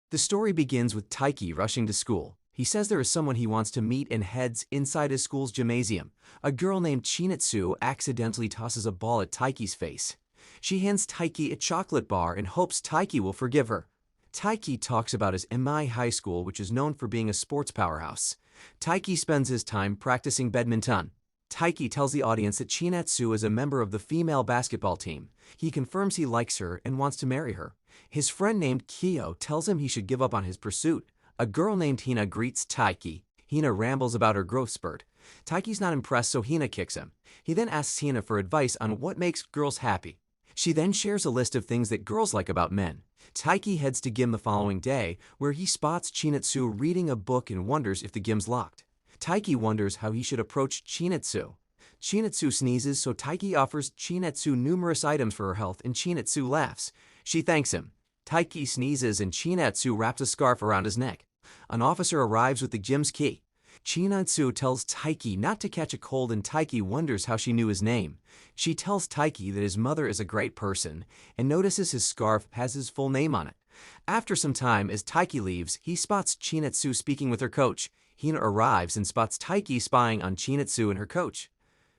The story begins with Taiki rushing to school. He says there is someone he wants to meet and heads inside his school's gymnasium. A girl named Chinatsu accidentally tosses a ball at Taiki's face. She hands Taiki a chocolate bar and hopes Taiki will forgive her. Taiki talks about his MI High School, which is known for being a sports powerhouse. Taiki spends his time practicing badminton. Taiki tells the audience that Chinatsu is a member of the female basketball team. He confirms he likes her and wants to marry her. His friend named Kyo tells him he should give up on his pursuit. A girl named Hina greets Taiki. Hina rambles about her growth spurt. Taiki's not impressed, so Hina kicks him. He then asks Hina for advice on what makes girls happy. She then shares a list of things that girls like about men. Taiki heads to gym the following day, where he spots Chinatsu reading a book and wonders if the gym's locked. Taiki wonders how he should approach Chinatsu. Chinatsu sneezes, so Taiki offers Chinatsu numerous items for her health, and Chinatsu laughs. She thanks him. Taiki sneezes and Chinatsu wraps a scarf around his neck. An officer arrives with the gym's key. Chinatsu tells Taiki not to catch a cold, and Taiki wonders how she knew his name. She tells Taiki that his mother is a great person and notices his scarf has his full name on it. After some time, as Taiki leaves, he spots Chinatsu speaking with her coach. Hina arrives and spots Taiki spying on Chinatsu and her coach.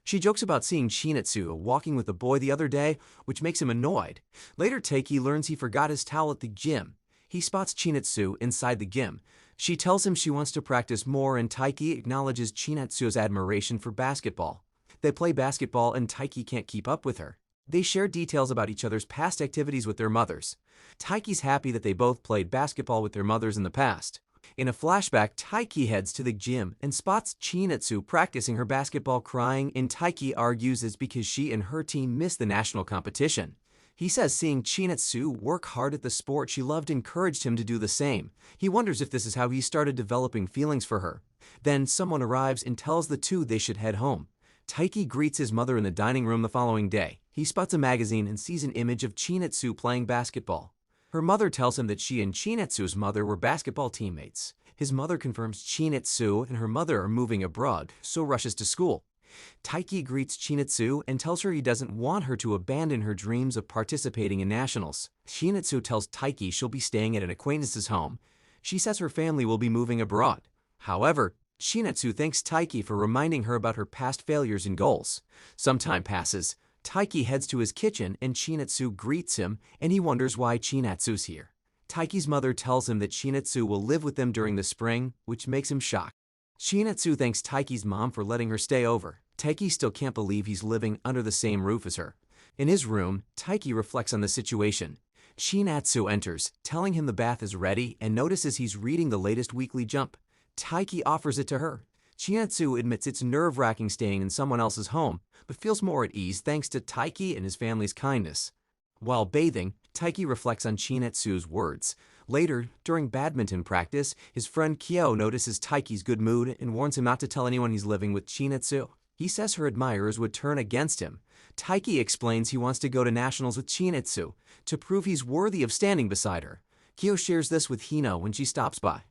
She jokes about seeing Chinatsu walking with a boy the other day, which makes him annoyed. Later, Taiki learns he forgot his towel at the gym. He spots Chinatsu inside the gym. She tells him she wants to practice more, and Taiki acknowledges Chinatsu's admiration for basketball. They play basketball and Taiki can't keep up with her. They share details about each other's past activities with their mothers. Taiki's happy that they both played basketball with their mothers in the past. In a flashback, Taiki heads to the gym and spots Chinatsu practicing her basketball, crying, and Taiki argues it's because she and her team missed the national competition. He says seeing Chinatsu work hard at the sport she loved encouraged him to do the same. He wonders if this is how he started developing feelings for her. Then someone arrives and tells the two they should head home. Taiki greets his mother in the dining room the following day. He spots a magazine and sees an image of Chinatsu playing basketball. Her mother tells him that she and Chinatsu's mother were basketball teammates. His mother confirms Chinatsu and her mother are moving abroad, so rushes to school. Taiki greets Chinatsu and tells her he doesn't want her to abandon her dreams of participating in nationals. Chinatsu tells Taiki she'll be staying at an acquaintance's home. She says her family will be moving abroad. However, Chinatsu thanks Taiki for reminding her about her past failures and goals. Some time passes. Taiki heads to his kitchen and Chinatsu greets him, and he wonders why Chinatsu's here. Taiki's mother tells him that Chinatsu will live with them during the spring, which makes him shocked. Chinatsu thanks Taiki's mom for letting her stay over. Taiki still can't believe he's living under the same roof as her. In his room, Taiki reflects on the situation. Chinatsu enters, telling him the bath is ready, and notices he's reading the latest weekly Jump. Taiki offers it to her. Chinatsu admits it's nerve-wracking staying in someone else's home, but feels more at ease thanks to Taiki and his family's kindness. While bathing, Taiki reflects on Chinatsu's words. Later, during badminton practice, his friend Kyo notices Taiki's good mood and warns him not to tell anyone he's living with Chinatsu. He says her admirers would turn against him. Taiki explains he wants to go to nationals with Chinatsu to prove he's worthy of standing beside her. Kyo shares this with Hina when she stops by.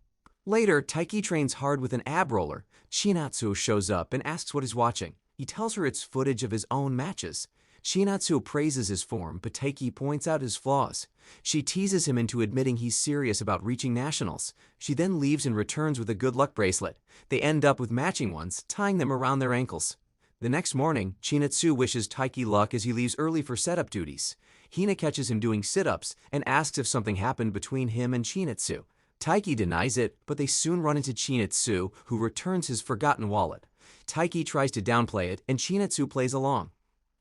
Later, Taiki trains hard with an ab roller. Chinatsu shows up and asks what he's watching. He tells her it's footage of his own matches. Chinatsu praises his form, but Taiki points out his flaws. She teases him into admitting he's serious about reaching nationals. She then leaves and returns with a good luck bracelet. They end up with matching ones, tying them around their ankles. The next morning, Chinatsu wishes Taiki luck as he leaves early for setup duties. Hina catches him doing sit-ups and asks if something happened between him and Chinatsu. Taiki denies it, but they soon run into Chinatsu, who returns his forgotten wallet. Taiki tries to downplay it, and Chinatsu plays along.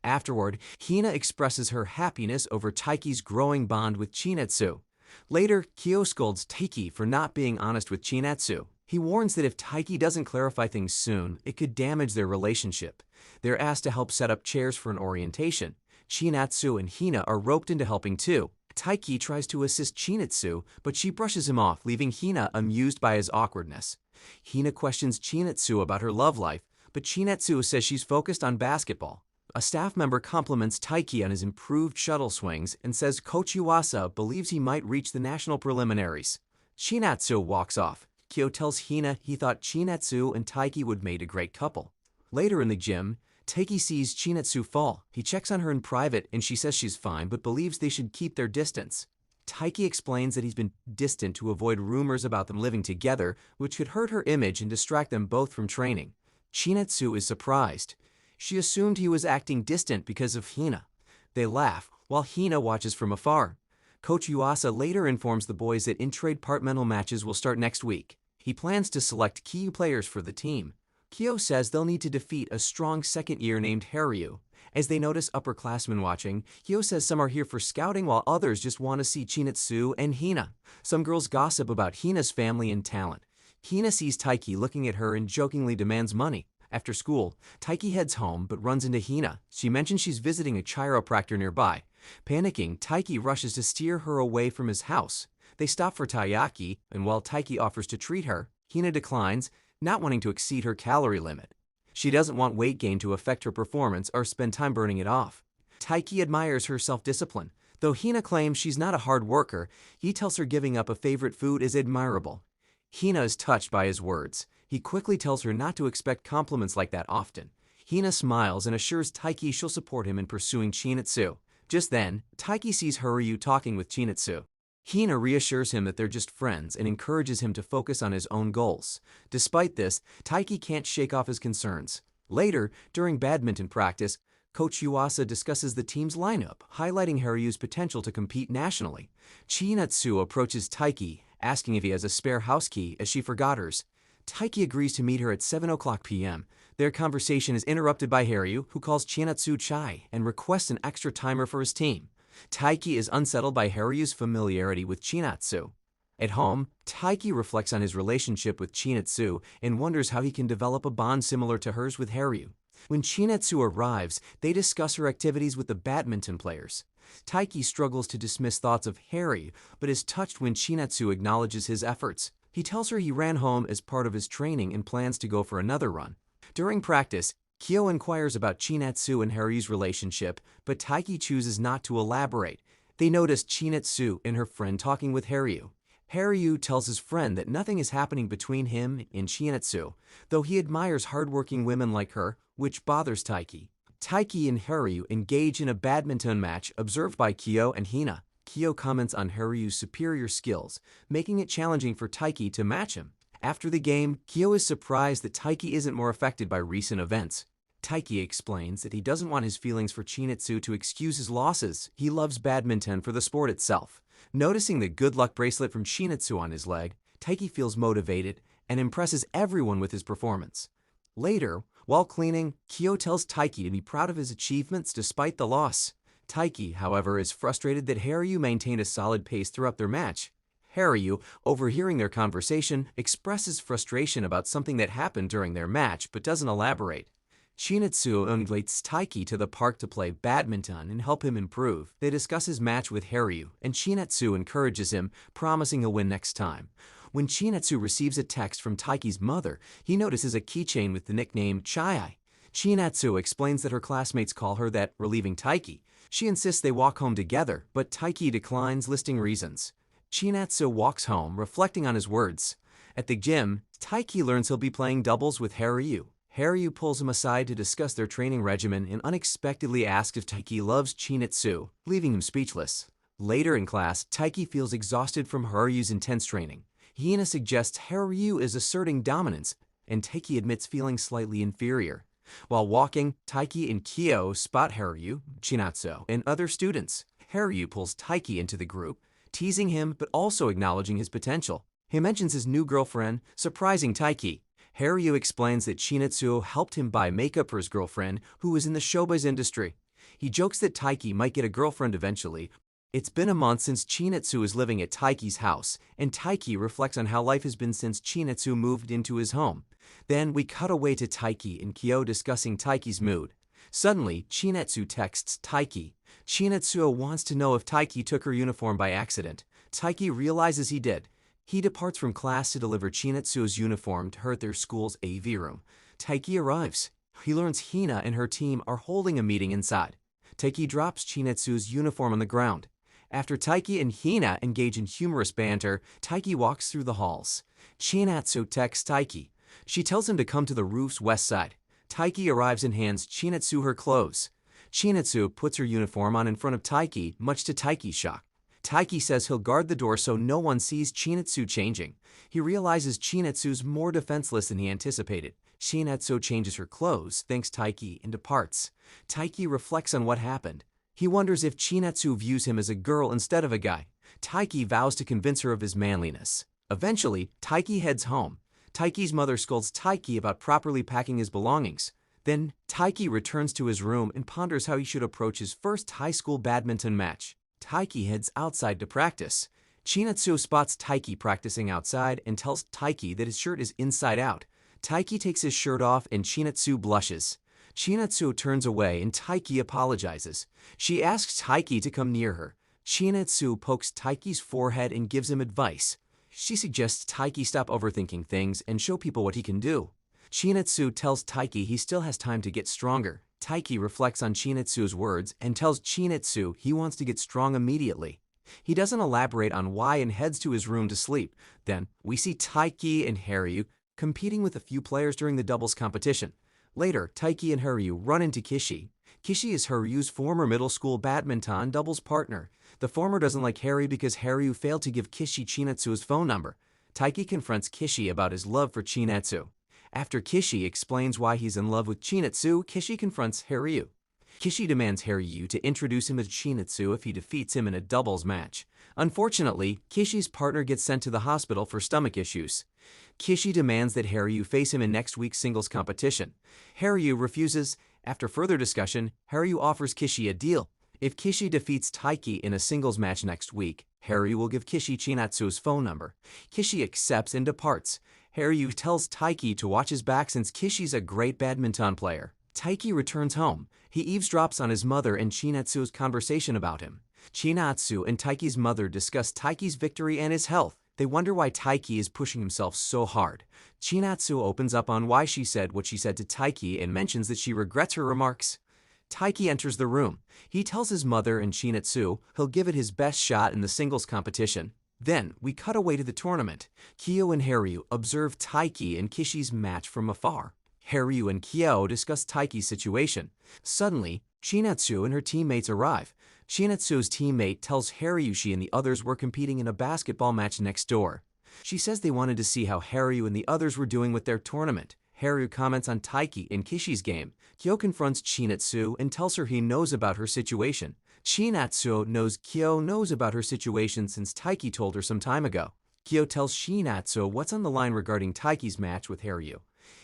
Afterward, Hina expresses her happiness over Taiki's growing bond with Chinatsu. Later, Kyo scolds Taiki for not being honest with Chinatsu. He warns that if Taiki doesn't clarify things soon, it could damage their relationship. They're asked to help set up chairs for an orientation. Chinatsu and Hina are roped into helping too. Taiki tries to assist Chinatsu, but she brushes him off, leaving Hina amused by his awkwardness. Hina questions Chinatsu about her love life, but Chinatsu says she's focused on basketball. A staff member compliments Taiki on his improved shuttle swings and says Coach Yuasa believes he might reach the national preliminaries. Chinatsu walks off. Kyo tells Hina he thought Chinatsu and Taiki would make a great couple. Later in the gym, Taiki sees Chinatsu fall. He checks on her in private and she says she's fine but believes they should keep their distance. Taiki explains that he's been distant to avoid rumors about them living together, which could hurt her image and distract them both from training. Chinatsu is surprised. She assumed he was acting distant because of Hina. They laugh, while Hina watches from afar. Coach Yuasa later informs the boys that intra-departmental matches will start next week. He plans to select key players for the team. Kyo says they'll need to defeat a strong second year named Haryu. As they notice upperclassmen watching, Kyo says some are here for scouting while others just want to see Chinatsu and Hina. Some girls gossip about Hina's family and talent. Hina sees Taiki looking at her and jokingly demands money. After school, Taiki heads home but runs into Hina. She mentions she's visiting a chiropractor nearby. Panicking, Taiki rushes to steer her away from his house. They stop for taiyaki, and while Taiki offers to treat her, Hina declines, not wanting to exceed her calorie limit. She doesn't want weight gain to affect her performance or spend time burning it off. Taiki admires her self-discipline. Though Hina claims she's not a hard worker, he tells her giving up a favorite food is admirable. Hina is touched by his words. He quickly tells her not to expect compliments like that often. Hina smiles and assures Taiki she'll support him in pursuing Chinatsu. Just then, Taiki sees Haryu talking with Chinatsu. Hina reassures him that they're just friends and encourages him to focus on his own goals. Despite this, Taiki can't shake off his concerns. Later, during badminton practice, Coach Yuasa discusses the team's lineup, highlighting Haryu's potential to compete nationally. Chinatsu approaches Taiki, asking if he has a spare house key as she forgot hers. Taiki agrees to meet her at 7:00 p.m. Their conversation is interrupted by Haryu, who calls Chinatsu Chai and requests an extra timer for his team. Taiki is unsettled by Haryu's familiarity with Chinatsu. At home, Taiki reflects on his relationship with Chinatsu and wonders how he can develop a bond similar to hers with Haryu. When Chinatsu arrives, they discuss her activities with the badminton players. Taiki struggles to dismiss thoughts of Haryu, but is touched when Chinatsu acknowledges his efforts. He tells her he ran home as part of his training and plans to go for another run. During practice, Kyo inquires about Chinatsu and Haryu's relationship, but Taiki chooses not to elaborate. They notice Chinatsu and her friend talking with Haryu. Haryu tells his friend that nothing is happening between him and Chinatsu, though he admires hardworking women like her, which bothers Taiki. Taiki and Haryu engage in a badminton match observed by Kyo and Hina. Kyo comments on Haryu's superior skills, making it challenging for Taiki to match him. After the game, Kyo is surprised that Taiki isn't more affected by recent events. Taiki explains that he doesn't want his feelings for Chinatsu to excuse his losses. He loves badminton for the sport itself. Noticing the good luck bracelet from Chinatsu on his leg, Taiki feels motivated and impresses everyone with his performance. Later, while cleaning, Kyo tells Taiki to be proud of his achievements despite the loss. Taiki, however, is frustrated that Haryu maintained a solid pace throughout their match. Haryu, overhearing their conversation, expresses frustration about something that happened during their match but doesn't elaborate. Chinatsu invites Taiki to the park to play badminton and help him improve. They discuss his match with Haryu, and Chinatsu encourages him, promising he'll win next time. When Chinatsu receives a text from Taiki's mother, he notices a keychain with the nickname Chai. Chinatsu explains that her classmates call her that, relieving Taiki. She insists they walk home together, but Taiki declines, listing reasons. Chinatsu walks home, reflecting on his words. At the gym, Taiki learns he'll be playing doubles with Haryu. Haryu pulls him aside to discuss their training regimen and unexpectedly asks if Taiki loves Chinatsu, leaving him speechless. Later in class, Taiki feels exhausted from Haryu's intense training. Hina suggests Haryu is asserting dominance, and Taiki admits feeling slightly inferior. While walking, Taiki and Kyo spot Haryu, Chinatsu, and other students. Haryu pulls Taiki into the group, teasing him but also acknowledging his potential. He mentions his new girlfriend, surprising Taiki. Haryu explains that Chinatsu helped him buy makeup for his girlfriend, who was in the showbiz industry. He jokes that Taiki might get a girlfriend eventually. It's been a month since Chinatsu is living at Taiki's house, and Taiki reflects on how life has been since Chinatsu moved into his home. Then we cut away to Taiki and Kyo discussing Taiki's mood. Suddenly, Chinatsu texts Taiki. Chinatsu wants to know if Taiki took her uniform by accident. Taiki realizes he did. He departs from class to deliver Chinatsu's uniform to her at their school's AV room. Taiki arrives. He learns Hina and her team are holding a meeting inside. Taiki drops Chinatsu's uniform on the ground. After Taiki and Hina engage in humorous banter, Taiki walks through the halls. Chinatsu texts Taiki. She tells him to come to the roof's west side. Taiki arrives and hands Chinatsu her clothes. Chinatsu puts her uniform on in front of Taiki, much to Taiki's shock. Taiki says he'll guard the door so no one sees Chinatsu changing. He realizes Chinatsu's more defenseless than he anticipated. Chinatsu changes her clothes, thanks Taiki, and departs. Taiki reflects on what happened. He wonders if Chinatsu views him as a girl instead of a guy. Taiki vows to convince her of his manliness. Eventually, Taiki heads home. Taiki's mother scolds Taiki about properly packing his belongings. Then, Taiki returns to his room and ponders how he should approach his first high school badminton match. Taiki heads outside to practice. Chinatsu spots Taiki practicing outside and tells Taiki that his shirt is inside out. Taiki takes his shirt off and Chinatsu blushes. Chinatsu turns away and Taiki apologizes. She asks Taiki to come near her. Chinatsu pokes Taiki's forehead and gives him advice. She suggests Taiki stop overthinking things and show people what he can do. Chinatsu tells Taiki he still has time to get stronger. Taiki reflects on Chinatsu's words and tells Chinatsu he wants to get strong immediately. He doesn't elaborate on why and heads to his room to sleep. Then, we see Taiki and Haryu competing with a few players during the doubles competition. Later, Taiki and Haryu run into Kishi. Kishi is Haryu's former middle school badminton doubles partner. The former doesn't like Haryu because Haryu failed to give Kishi Chinatsu's phone number. Taiki confronts Kishi about his love for Chinatsu. After Kishi explains why he's in love with Chinatsu, Kishi confronts Haryu. Kishi demands Haryu to introduce him to Chinatsu if he defeats him in a doubles match. Unfortunately, Kishi's partner gets sent to the hospital for stomach issues. Kishi demands that Haryu face him in next week's singles competition. Haryu refuses. After further discussion, Haryu offers Kishi a deal. If Kishi defeats Taiki in a singles match next week, Haryu will give Kishi Chinatsu's phone number. Kishi accepts and departs. Haryu tells Taiki to watch his back since Kishi's a great badminton player. Taiki returns home. He eavesdrops on his mother and Chinatsu's conversation about him. Chinatsu and Taiki's mother discuss Taiki's victory and his health. They wonder why Taiki is pushing himself so hard. Chinatsu opens up on why she said what she said to Taiki and mentions that she regrets her remarks. Taiki enters the room. He tells his mother and Chinatsu he'll give it his best shot in the singles competition. Then, we cut away to the tournament. Kyo and Haryu observe Taiki and Kishi's match from afar. Haryu and Kyo discuss Taiki's situation. Suddenly, Chinatsu and her teammates arrive. Chinatsu's teammate tells Haryu she and the others were competing in a basketball match next door. She says they wanted to see how Haryu and the others were doing with their tournament. Haryu comments on Taiki and Kishi's game. Kyo confronts Chinatsu and tells her he knows about her situation. Chinatsu knows Kyo knows about her situation since Taiki told her some time ago. Kyo tells Chinatsu what's on the line regarding Taiki's match with Haryu.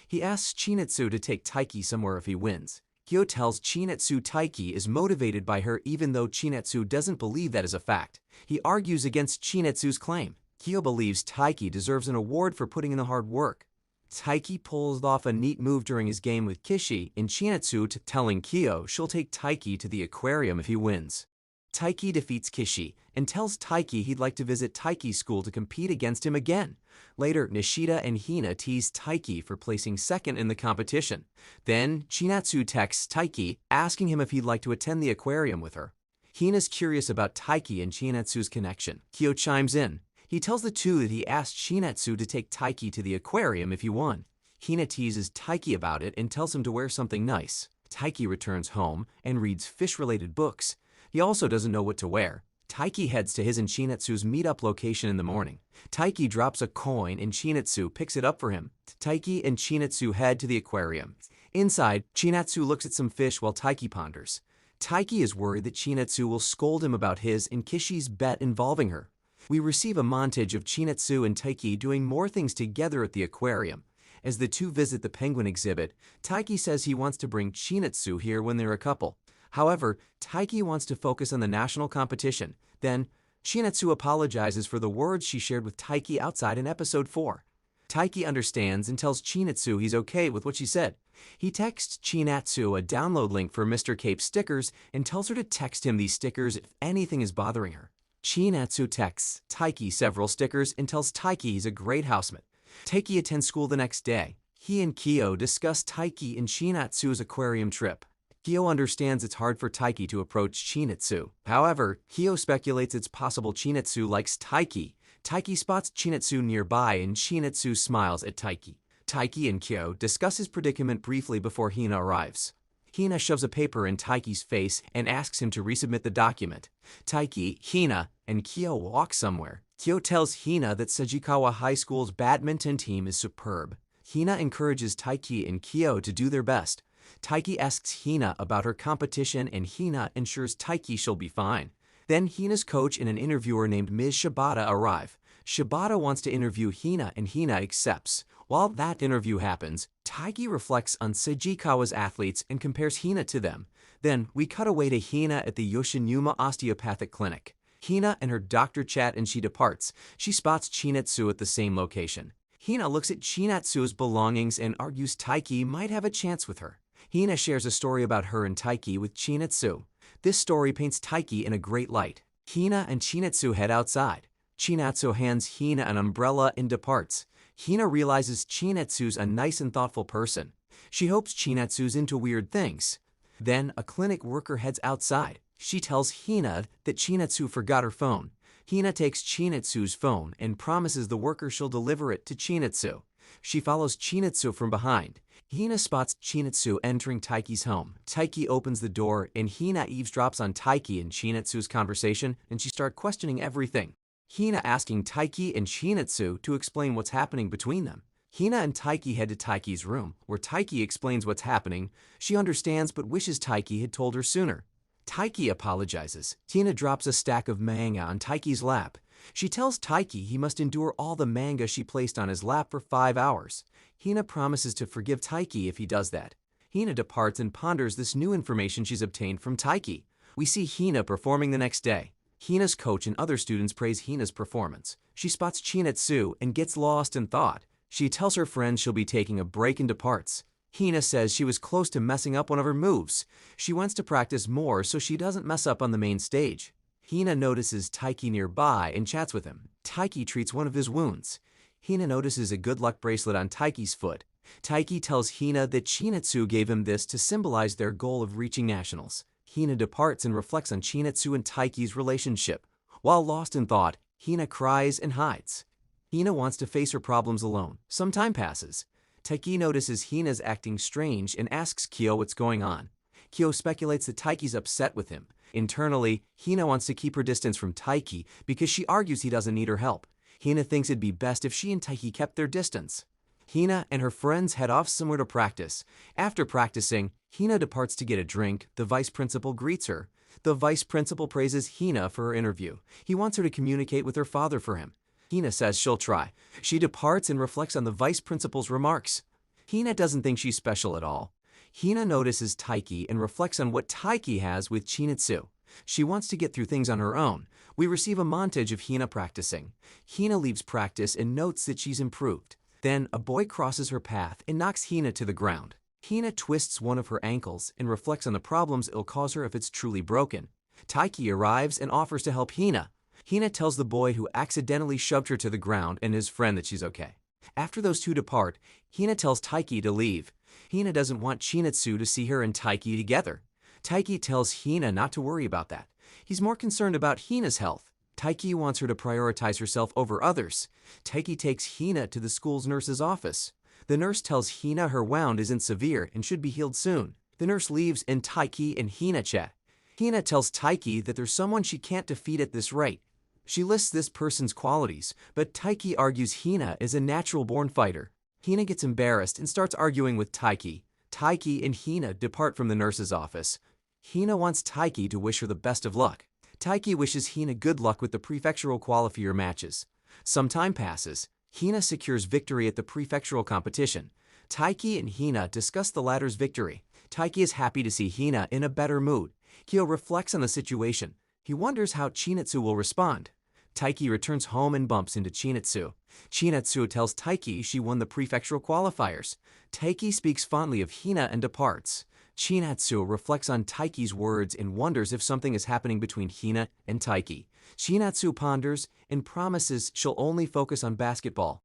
He asks Chinatsu to take Taiki somewhere if he wins. Kyo tells Chinatsu Taiki is motivated by her even though Chinatsu doesn't believe that is a fact. He argues against Chinatsu's claim. Kyo believes Taiki deserves an award for putting in the hard work. Taiki pulls off a neat move during his game with Kishi and Chinatsu telling Kyo she'll take Taiki to the aquarium if he wins. Taiki defeats Kishi and tells Taiki he'd like to visit Taiki's school to compete against him again. Later, Nishida and Hina tease Taiki for placing second in the competition. Then, Chinatsu texts Taiki, asking him if he'd like to attend the aquarium with her. Hina's curious about Taiki and Chinatsu's connection. Kyo chimes in. He tells the two that he asked Chinatsu to take Taiki to the aquarium if he won. Hina teases Taiki about it and tells him to wear something nice. Taiki returns home and reads fish-related books. He also doesn't know what to wear. Taiki heads to his and Chinatsu's meetup location in the morning. Taiki drops a coin and Chinatsu picks it up for him. Taiki and Chinatsu head to the aquarium. Inside, Chinatsu looks at some fish while Taiki ponders. Taiki is worried that Chinatsu will scold him about his and Kishi's bet involving her. We receive a montage of Chinatsu and Taiki doing more things together at the aquarium. As the two visit the penguin exhibit, Taiki says he wants to bring Chinatsu here when they're a couple. However, Taiki wants to focus on the national competition. Then, Chinatsu apologizes for the words she shared with Taiki outside in episode 4. Taiki understands and tells Chinatsu he's okay with what she said. He texts Chinatsu a download link for Mr. Cape stickers and tells her to text him these stickers if anything is bothering her. Chinatsu texts Taiki several stickers and tells Taiki he's a great housemate. Taiki attends school the next day. He and Kyo discuss Taiki and Chinatsu's aquarium trip. Kyo understands it's hard for Taiki to approach Chinatsu. However, Kyo speculates it's possible Chinatsu likes Taiki. Taiki spots Chinatsu nearby and Chinatsu smiles at Taiki. Taiki and Kyo discuss his predicament briefly before Hina arrives. Hina shoves a paper in Taiki's face and asks him to resubmit the document. Taiki, Hina, and Kyo walk somewhere. Kyo tells Hina that Sejikawa High School's badminton team is superb. Hina encourages Taiki and Kyo to do their best. Taiki asks Hina about her competition and Hina ensures Taiki she'll be fine. Then Hina's coach and an interviewer named Ms. Shibata arrive. Shibata wants to interview Hina and Hina accepts. While that interview happens, Taiki reflects on Sejikawa's athletes and compares Hina to them. Then we cut away to Hina at the Yoshinuma Osteopathic Clinic. Hina and her doctor chat and she departs. She spots Chinatsu at the same location. Hina looks at Chinatsu's belongings and argues Taiki might have a chance with her. Hina shares a story about her and Taiki with Chinatsu. This story paints Taiki in a great light. Hina and Chinatsu head outside. Chinatsu hands Hina an umbrella and departs. Hina realizes Chinatsu's a nice and thoughtful person. She hopes Chinatsu's into weird things. Then a clinic worker heads outside. She tells Hina that Chinatsu forgot her phone. Hina takes Chinatsu's phone and promises the worker she'll deliver it to Chinatsu. She follows Chinatsu from behind. Hina spots Chinatsu entering Taiki's home. Taiki opens the door and Hina eavesdrops on Taiki and Chinatsu's conversation and she starts questioning everything. Hina asking Taiki and Chinatsu to explain what's happening between them. Hina and Taiki head to Taiki's room, where Taiki explains what's happening. She understands but wishes Taiki had told her sooner. Taiki apologizes. Hina drops a stack of manga on Taiki's lap. She tells Taiki he must endure all the manga she placed on his lap for 5 hours. Hina promises to forgive Taiki if he does that. Hina departs and ponders this new information she's obtained from Taiki. We see Hina performing the next day. Hina's coach and other students praise Hina's performance. She spots Chinatsu and gets lost in thought. She tells her friends she'll be taking a break and departs. Hina says she was close to messing up one of her moves. She wants to practice more so she doesn't mess up on the main stage. Hina notices Taiki nearby and chats with him. Taiki treats one of his wounds. Hina notices a good luck bracelet on Taiki's foot. Taiki tells Hina that Chinatsu gave him this to symbolize their goal of reaching nationals. Hina departs and reflects on Chinatsu and Taiki's relationship. While lost in thought, Hina cries and hides. Hina wants to face her problems alone. Some time passes. Taiki notices Hina's acting strange and asks Kyo what's going on. Kyo speculates that Taiki's upset with him. Internally, Hina wants to keep her distance from Taiki because she argues he doesn't need her help. Hina thinks it'd be best if she and Taiki kept their distance. Hina and her friends head off somewhere to practice. After practicing, Hina departs to get a drink. The vice principal greets her. The vice principal praises Hina for her interview. He wants her to communicate with her father for him. Hina says she'll try. She departs and reflects on the vice principal's remarks. Hina doesn't think she's special at all. Hina notices Taiki and reflects on what Taiki has with Chinatsu. She wants to get through things on her own. We receive a montage of Hina practicing. Hina leaves practice and notes that she's improved. Then a boy crosses her path and knocks Hina to the ground. Hina twists one of her ankles and reflects on the problems it'll cause her if it's truly broken. Taiki arrives and offers to help Hina. Hina tells the boy who accidentally shoved her to the ground and his friend that she's okay. After those two depart, Hina tells Taiki to leave. Hina doesn't want Chinatsu to see her and Taiki together. Taiki tells Hina not to worry about that. He's more concerned about Hina's health. Taiki wants her to prioritize herself over others. Taiki takes Hina to the school's nurse's office. The nurse tells Hina her wound isn't severe and should be healed soon. The nurse leaves and Taiki and Hina chat. Hina tells Taiki that there's someone she can't defeat at this rate. She lists this person's qualities, but Taiki argues Hina is a natural-born fighter. Hina gets embarrassed and starts arguing with Taiki. Taiki and Hina depart from the nurse's office. Hina wants Taiki to wish her the best of luck. Taiki wishes Hina good luck with the prefectural qualifier matches. Some time passes. Hina secures victory at the prefectural competition. Taiki and Hina discuss the latter's victory. Taiki is happy to see Hina in a better mood. Kyo reflects on the situation. He wonders how Chinatsu will respond. Taiki returns home and bumps into Chinatsu. Chinatsu tells Taiki she won the prefectural qualifiers. Taiki speaks fondly of Hina and departs. Chinatsu reflects on Taiki's words and wonders if something is happening between Hina and Taiki. Chinatsu ponders and promises she'll only focus on basketball.